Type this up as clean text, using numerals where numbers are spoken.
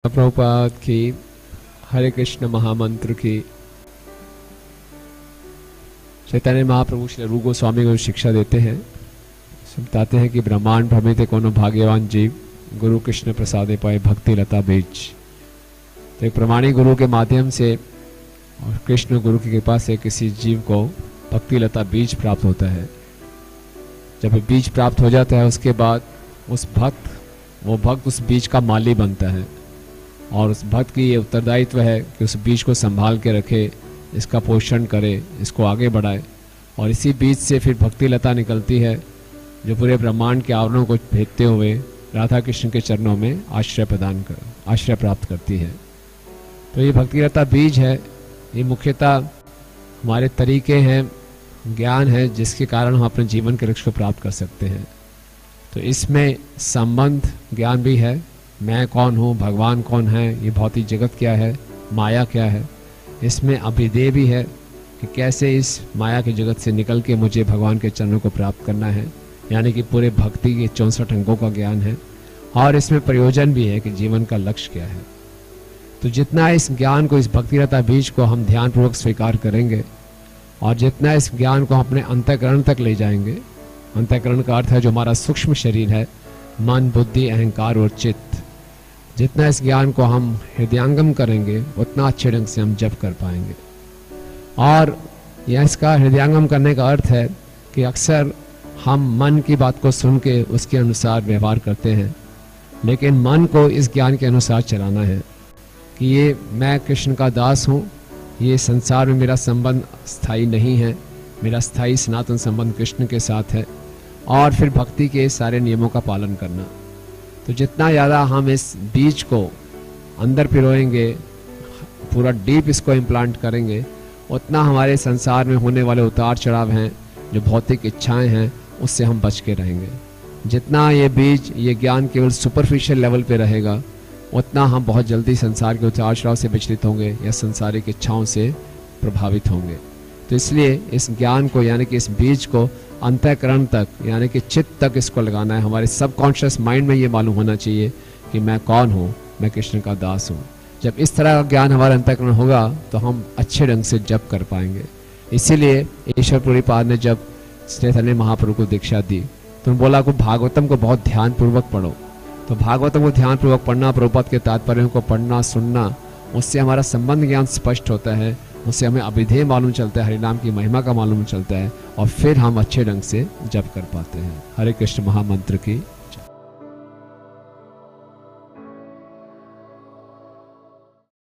प्रभुपाद की, हरे कृष्ण महामंत्र की। चैतन्य महाप्रभु श्री रूप गोस्वामी को शिक्षा देते हैं, बताते हैं कि ब्रह्मांड भ्रमित कोनो भाग्यवान जीव गुरु कृष्ण प्रसादे पाए भक्ति लता बीज। तो एक प्रमाणिक गुरु के माध्यम से और कृष्ण गुरु की कृपा से किसी जीव को भक्ति लता बीज प्राप्त होता है। जब बीज प्राप्त हो जाता है उसके बाद वो भक्त उस बीज का माली बनता है और उस भक्त की ये उत्तरदायित्व है कि उस बीज को संभाल के रखे, इसका पोषण करे, इसको आगे बढ़ाए। और इसी बीज से फिर भक्ति लता निकलती है जो पूरे ब्रह्मांड के आवरणों को भेदते हुए राधा कृष्ण के चरणों में आश्रय प्राप्त करती है। तो ये भक्ति लता बीज है। ये मुख्यतः हमारे तरीके हैं, ज्ञान है, जिसके कारण हम अपने जीवन के लक्ष्य को प्राप्त कर सकते हैं। तो इसमें संबंध ज्ञान भी है, मैं कौन हूँ, भगवान कौन है, ये भौतिक जगत क्या है, माया क्या है। इसमें अभिधेय भी है कि कैसे इस माया के जगत से निकल के मुझे भगवान के चरणों को प्राप्त करना है, यानी कि पूरे भक्ति के 64 अंगों का ज्ञान है। और इसमें प्रयोजन भी है कि जीवन का लक्ष्य क्या है। तो जितना इस ज्ञान को, इस भक्तिलता बीज को हम ध्यानपूर्वक स्वीकार करेंगे और जितना इस ज्ञान को अपने अंतःकरण तक ले जाएंगे, अंतःकरण का अर्थ है जो हमारा सूक्ष्म शरीर है, मन, बुद्धि, अहंकार और चित्त, जितना इस ज्ञान को हम हृदयांगम करेंगे उतना अच्छे ढंग से हम जप कर पाएंगे। और यह इसका हृदयांगम करने का अर्थ है कि अक्सर हम मन की बात को सुन के उसके अनुसार व्यवहार करते हैं, लेकिन मन को इस ज्ञान के अनुसार चलाना है कि ये मैं कृष्ण का दास हूँ, ये संसार में मेरा संबंध स्थायी नहीं है, मेरा स्थायी सनातन संबंध कृष्ण के साथ है। और फिर भक्ति के सारे नियमों का पालन करना। तो जितना ज़्यादा हम इस बीज को अंदर पिरोएंगे, पूरा डीप इसको इम्प्लांट करेंगे, उतना हमारे संसार में होने वाले उतार चढ़ाव हैं, जो भौतिक इच्छाएं हैं, उससे हम बच के रहेंगे। जितना ये बीज, ये ज्ञान केवल सुपरफिशियल लेवल पे रहेगा, उतना हम बहुत जल्दी संसार के उतार चढ़ाव से विचलित होंगे या संसारिक इच्छाओं से प्रभावित होंगे। तो इसलिए इस ज्ञान को, यानी कि इस बीज को अंतःकरण तक, यानी कि चित्त तक इसको लगाना है। हमारे सबकॉन्शियस माइंड में ये मालूम होना चाहिए कि मैं कौन हूँ, मैं कृष्ण का दास हूँ। जब इस तरह का ज्ञान हमारे अंतःकरण होगा तो हम अच्छे ढंग से जप कर पाएंगे। इसीलिए ईश्वरपुरी पाद ने जब चैतन्य महाप्रभु को दीक्षा दी तो बोला को भागवतम को बहुत ध्यानपूर्वक पढ़ो। तो भागवतम को ध्यानपूर्वक पढ़ना, प्रभुपाद के तात्पर्यों को पढ़ना, सुनना, उससे हमारा संबंध ज्ञान स्पष्ट होता है, उससे हमें अभिधेय मालूम चलता है, हरिनाम की महिमा का मालूम चलता है, और फिर हम अच्छे ढंग से जप कर पाते हैं। हरे कृष्ण महामंत्र की।